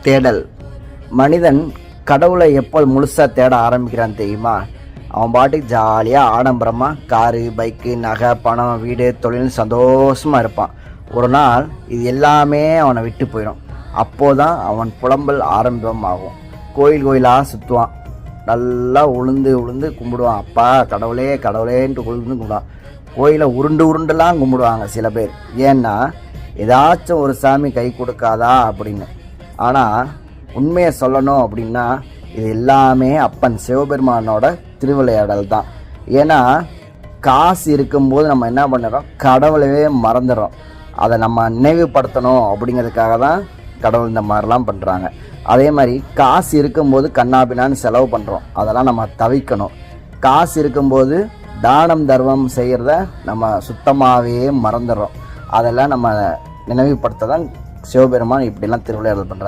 தேடல். மனிதன் கடவுளை எப்போ முழுசாக தேட ஆரம்பிக்கிறான் தெரியுமா? அவன் பாட்டுக்கு ஜாலியாக ஆடம்பரமாக காரு, பைக்கு, நகை, பணம், வீடு, தொழில் சந்தோஷமாக இருப்பான். ஒரு நாள் இது எல்லாமே அவனை விட்டு போயிடும். அப்போதான் அவன் புலம்பல் ஆரம்பமாகும். கோயிலாக சுற்றுவான், நல்லா உளுந்து கும்பிடுவான். அப்பா கடவுளே கடவுளேன்ட்டு உளுந்து கும்பிடுவான். கோயிலை உருண்டுலாம் கும்பிடுவாங்க சில பேர். ஏன்னா ஏதாச்சும் ஒரு சாமி கை கொடுக்காதா அப்படின்னு. ஆனால் உண்மையை சொல்லணும் அப்படின்னா இது எல்லாமே அப்பன் சிவபெருமானோட திருவிளையாடல் தான். ஏன்னா காசு இருக்கும்போது நம்ம என்ன பண்ணுறோம், கடவுளவே மறந்துடுறோம். அதை நம்ம நினைவுபடுத்தணும் அப்படிங்கிறதுக்காக தான் கடவுள் இந்த மாதிரிலாம் பண்ணுறாங்க. அதே மாதிரி காசு இருக்கும்போது கண்ணாபின்னான்னு செலவு பண்ணுறோம், அதெல்லாம் நம்ம தவிர்க்கணும். காசு இருக்கும்போது தானம் தர்மம் செய்கிறத நம்ம சுத்தமாகவே மறந்துடுறோம். அதெல்லாம் நம்ம நினைவுபடுத்த தான் சிவபெருமான் இப்படிலாம் திருவிளையாடல் பண்ணுறாரு.